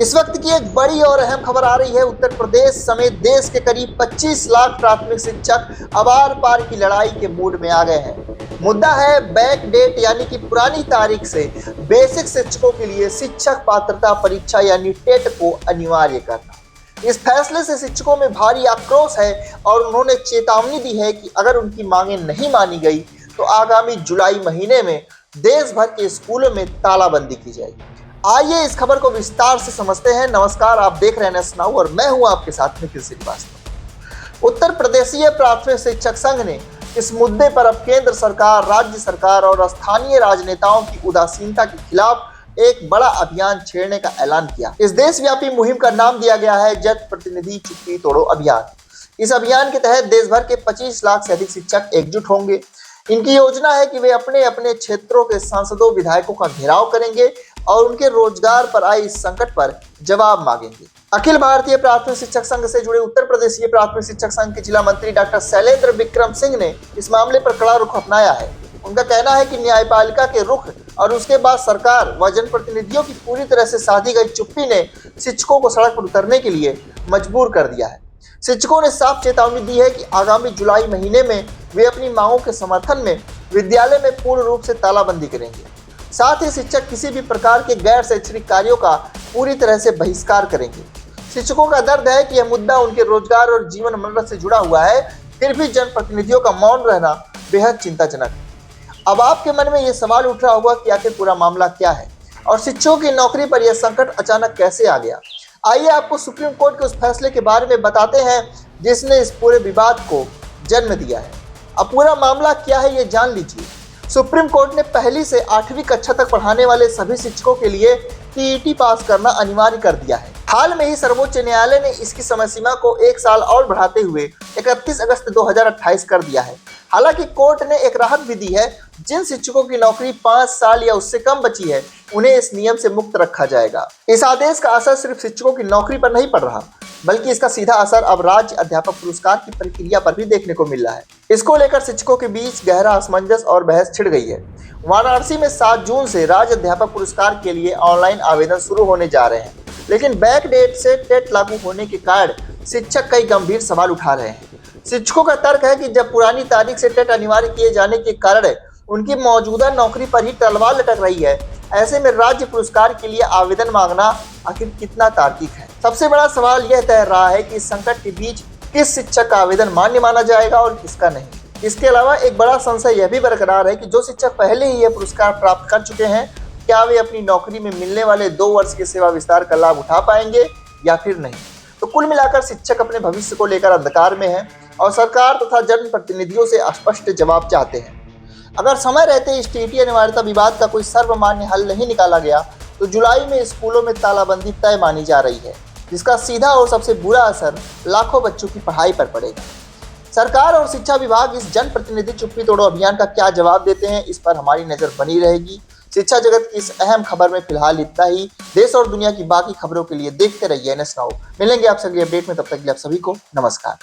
इस वक्त की एक बड़ी और अहम खबर आ रही है। उत्तर प्रदेश समेत देश के करीब 25 लाख प्राथमिक शिक्षक अब आर पार की लड़ाई के मूड में आ गए हैं। मुद्दा है बैक डेट यानी कि पुरानी तारीख से बेसिक शिक्षकों के लिए शिक्षक पात्रता परीक्षा यानी टेट को अनिवार्य करना। इस फैसले से शिक्षकों में भारी आक्रोश है और उन्होंने चेतावनी दी है कि अगर उनकी मांगे नहीं मानी गई तो आगामी जुलाई महीने में देश भर के स्कूलों में तालाबंदी की जाएगी। आइए इस खबर को विस्तार से समझते हैं। नमस्कार, आप देख रहे हैं NS Now और मैं हूं आपके साथ निखिल श्रीवास्तव। उत्तर प्रदेशीय प्राथमिक शिक्षक संघ ने इस मुद्दे पर अब केंद्र सरकार, राज्य सरकार और स्थानीय राजनेताओं की उदासीनता के खिलाफ एक बड़ा अभियान छेड़ने का ऐलान किया। इस देशव्यापी मुहिम का नाम दिया गया है जनप्रतिनिधि चुप्पी तोड़ो अभियान। इस अभियान के तहत देश भर के 25 लाख से अधिक शिक्षक एकजुट होंगे। इनकी योजना है कि वे अपने अपने क्षेत्रों के सांसदों, विधायकों का घेराव करेंगे और उनके रोजगार पर आए इस संकट पर जवाब मांगेंगे। अखिल भारतीय प्राथमिक शिक्षक संघ से जुड़े उत्तर प्रदेशीय प्राथमिक शिक्षक संघ के जिला मंत्री डॉक्टर शैलेंद्र विक्रम सिंह ने इस मामले पर कड़ा रुख अपनाया है। उनका कहना है कि न्यायपालिका के रुख और उसके बाद सरकार व जनप्रतिनिधियों की पूरी तरह से साधी गई चुप्पी ने शिक्षकों को सड़क पर उतरने के लिए मजबूर कर दिया है। शिक्षकों ने साफ चेतावनी दी है कि आगामी जुलाई महीने में वे अपनी मांगों के समर्थन में विद्यालय में पूर्ण रूप से तालाबंदी करेंगे। साथ ही शिक्षक किसी भी प्रकार के गैर शैक्षणिक कार्यों का पूरी तरह से बहिष्कार करेंगे। शिक्षकों का दर्द है कि यह मुद्दा उनके रोजगार और जीवन मरण से जुड़ा हुआ है, फिर भी जनप्रतिनिधियों का मौन रहना बेहद चिंताजनक है। अब आपके मन में यह सवाल उठ रहा होगा कि आखिर पूरा मामला क्या है और शिक्षकों की नौकरी पर यह संकट अचानक कैसे आ गया। आइए आपको सुप्रीम कोर्ट के उस फैसले के बारे में बताते हैं जिसने इस पूरे विवाद को जन्म दिया है। अब पूरा मामला क्या है ये जान लीजिए। सुप्रीम कोर्ट ने पहली से 8वीं कक्षा तक पढ़ाने वाले सभी शिक्षकों के लिए टीईटी पास करना अनिवार्य कर दिया है। हाल में ही सर्वोच्च न्यायालय ने इसकी समय सीमा को 1 साल और बढ़ाते हुए 31 अगस्त 2028 कर दिया है। हालांकि कोर्ट ने एक राहत भी दी है। जिन शिक्षकों की नौकरी 5 साल या उससे कम बची है उन्हें इस नियम से मुक्त रखा जाएगा। इस आदेश का असर सिर्फ शिक्षकों की नौकरी पर नहीं पड़ रहा, बल्कि इसका सीधा असर अब राज्य अध्यापक पुरस्कार की प्रक्रिया पर भी देखने को मिल रहा है। इसको लेकर शिक्षकों के बीच गहरा असमंजस और बहस छिड़ गई है। वाराणसी में 7 जून से राज्य अध्यापक पुरस्कार के लिए ऑनलाइन आवेदन शुरू होने जा रहे हैं, लेकिन बैक डेट से टेट लागू होने के कारण शिक्षक कई गंभीर सवाल उठा रहे हैं। शिक्षकों का तर्क है कि जब पुरानी तारीख से टेट अनिवार्य किए जाने के कारण उनकी मौजूदा नौकरी पर ही तलवार लटक रही है, ऐसे में राज्य पुरस्कार के लिए आवेदन मांगना आखिर कितना तार्किक है। सबसे बड़ा सवाल यह तैर रहा है कि इस संकट के बीच किस शिक्षक का आवेदन मान्य माना जाएगा और किसका नहीं। इसके अलावा एक बड़ा संशय यह भी बरकरार है कि जो शिक्षक पहले ही यह पुरस्कार प्राप्त कर चुके हैं, क्या वे अपनी नौकरी में मिलने वाले 2 वर्ष के सेवा विस्तार का लाभ उठा पाएंगे या फिर नहीं। तो कुल मिलाकर शिक्षक अपने भविष्य को लेकर अंधकार में है और सरकार तथा जनप्रतिनिधियों से स्पष्ट जवाब चाहते हैं। अगर समय रहते इस टीईटी अनिवार्यता विवाद का कोई सर्वमान्य हल नहीं निकाला गया तो जुलाई में स्कूलों में तालाबंदी तय मानी जा रही है, जिसका सीधा और सबसे बुरा असर लाखों बच्चों की पढ़ाई पर पड़ेगा। सरकार और शिक्षा विभाग इस जनप्रतिनिधि चुप्पी तोड़ो अभियान का क्या जवाब देते हैं, इस पर हमारी नजर बनी रहेगी। शिक्षा जगत की इस अहम खबर में फिलहाल इतना ही। देश और दुनिया की बाकी खबरों के लिए देखते रहिए NS Now। मिलेंगे आपसे अगली अपडेट में, तब तक के लिए आप सभी को नमस्कार।